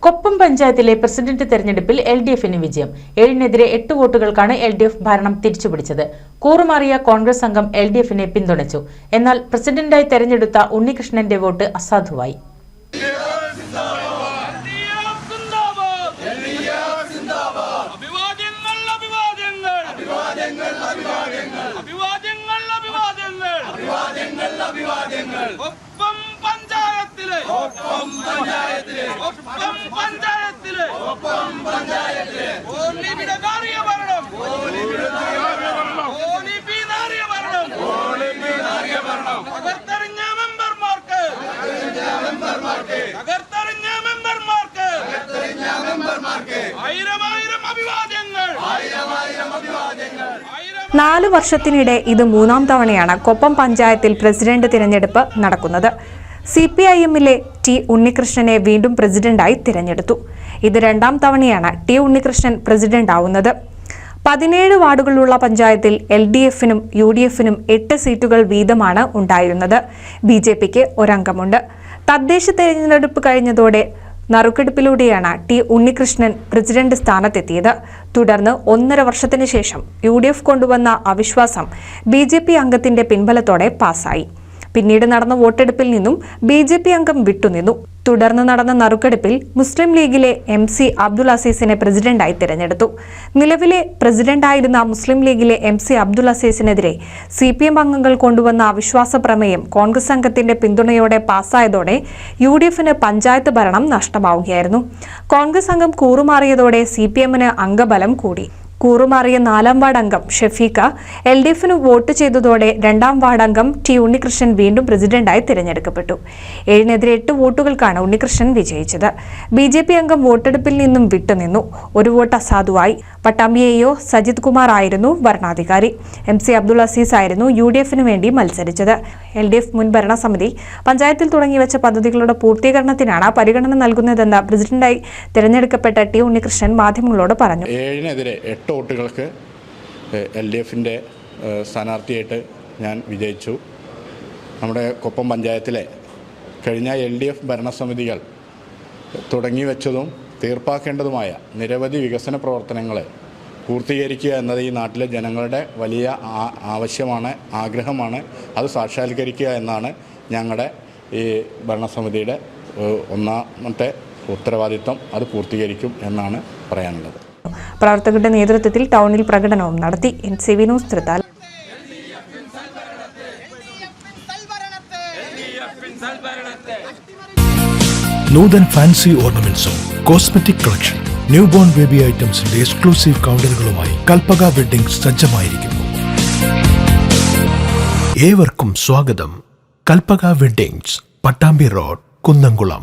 കൊപ്പം പഞ്ചായത്തിലെ പ്രസിഡന്റ് തെരഞ്ഞെടുപ്പിൽ LDFന് വിജയം. 7-നെതിരെ 8 വോട്ടുകൾക്കാണ് LDF ഭരണം തിരിച്ചുപിടിച്ചത്. കൂറുമാറിയ കോൺഗ്രസ് അംഗം LDFനെ പിന്തുണച്ചു. എന്നാൽ പ്രസിഡന്റായി തെരഞ്ഞെടുത്ത ഉണ്ണികൃഷ്ണന്റെ വോട്ട് അസാധുവായി. നാല് വർഷത്തിനിടെ ഇത് മൂന്നാം തവണയാണ് കൊപ്പം പഞ്ചായത്തിൽ പ്രസിഡന്റ് തിരഞ്ഞെടുപ്പ് നടക്കുന്നത്. CPIMലെ T ഉണ്ണികൃഷ്ണനെ വീണ്ടും പ്രസിഡന്റായി തിരഞ്ഞെടുത്തു. ഇത് രണ്ടാം തവണയാണ് T ഉണ്ണികൃഷ്ണൻ പ്രസിഡന്റ് ആവുന്നത്. 17 വാർഡുകളുള്ള പഞ്ചായത്തിൽ LDFനും UDFനും 8 സീറ്റുകൾ വീതമാണ് ഉണ്ടായിരുന്നത്. BJPക്ക് ഒരംഗമുണ്ട്. തദ്ദേശ തെരഞ്ഞെടുപ്പ് കഴിഞ്ഞതോടെ നറുക്കെടുപ്പിലൂടെയാണ് T ഉണ്ണികൃഷ്ണൻ പ്രസിഡന്റ് സ്ഥാനത്തെത്തിയത്. തുടർന്ന് 1.5 വർഷത്തിന് ശേഷം UDF കൊണ്ടുവന്ന അവിശ്വാസം BJP അംഗത്തിന്റെ പിൻബലത്തോടെ പാസായി. പിന്നീട് നടന്ന വോട്ടെടുപ്പിൽ നിന്നും BJP അംഗം വിട്ടുനിന്നു. തുടർന്ന് നടന്ന നറുക്കെടുപ്പിൽ മുസ്ലിം ലീഗിലെ MC അബ്ദുൽ അസീസിനെ പ്രസിഡന്റായി തിരഞ്ഞെടുത്തു. നിലവിലെ പ്രസിഡന്റായിരുന്ന മുസ്ലിം ലീഗിലെ MC അബ്ദുൽ അസീസിനെതിരെ CPM അംഗങ്ങൾ കൊണ്ടുവന്ന അവിശ്വാസ പ്രമേയം കോൺഗ്രസ് അംഗത്തിന്റെ പിന്തുണയോടെ പാസ്സായതോടെ UDFന് പഞ്ചായത്ത് ഭരണം നഷ്ടമാവുകയായിരുന്നു. കോൺഗ്രസ് അംഗം കൂറുമാറിയതോടെ CPMന് അംഗബലം കൂടി. കൂറുമാറിയ 4ാം വാർഡ് അംഗം ഷഫീഖ LDFന് വോട്ട് ചെയ്തതോടെ 2ാം വാർഡ് അംഗം T ഉണ്ണികൃഷ്ണൻ വീണ്ടും പ്രസിഡന്റായി തിരഞ്ഞെടുക്കപ്പെട്ടു. 7-നെതിരെ 8 വോട്ടുകൾക്കാണ് ഉണ്ണികൃഷ്ണൻ വിജയിച്ചത്. BJP അംഗം വോട്ടെടുപ്പിൽ നിന്നും വിട്ടുനിന്നു. ഒരു വോട്ട് അസാധുവായി. പട്ടാമ്പി AO സജിത് കുമാർ ആയിരുന്നു ഭരണാധികാരി. MC അബ്ദുൽ അസീസ് ആയിരുന്നു UDFന് വേണ്ടി മത്സരിച്ചത്. LDF മുൻ ഭരണസമിതി പഞ്ചായത്തിൽ തുടങ്ങിവെച്ച പദ്ധതികളുടെ പൂർത്തീകരണത്തിനാണ് പരിഗണന നൽകുന്നതെന്ന് പ്രസിഡന്റായി തിരഞ്ഞെടുക്കപ്പെട്ട T ഉണ്ണികൃഷ്ണൻ മാധ്യമങ്ങളോട് പറഞ്ഞു. 7-നെതിരെ 8 വോട്ടുകൾക്ക് LDFന്റെ സ്ഥാനാർത്ഥിയായിട്ട് ഞാൻ വിജയിച്ചു. നമ്മുടെ കൊപ്പം പഞ്ചായത്തിലെ കഴിഞ്ഞ LDF ഭരണസമിതികൾ തുടങ്ങിവെച്ചതും തീർപ്പാക്കേണ്ടതുമായ നിരവധി വികസന പ്രവർത്തനങ്ങൾ പൂർത്തീകരിക്കുക എന്നത് ഈ നാട്ടിലെ ജനങ്ങളുടെ വലിയ ആവശ്യമാണ്, ആഗ്രഹമാണ്. അത് സാക്ഷാത്കരിക്കുക എന്നാണ് ഞങ്ങളുടെ ഈ ഭരണസമിതിയുടെ ഒന്നാമത്തെ ഉത്തരവാദിത്വം. അത് പൂർത്തീകരിക്കും എന്നാണ് പറയാനുള്ളത്. പ്രവർത്തകരുടെ നേതൃത്വത്തിൽ ടൗണിൽ പ്രകടനവും നടത്തി. NCV news Thrithala. Nutan fancy ഓർണമെന്റ്സും cosmetic collection, new born baby ഐറ്റംസിന്റെ എക്സ്ക്ലൂസീവ് കൗണ്ടറുകളുമായി കൽപ്പക വെഡ്ഡിംഗ് സജ്ജമായിരിക്കുന്നു. ഏവർക്കും സ്വാഗതം. Kalpaka weddings, Pattambi road, Kunnamkulam.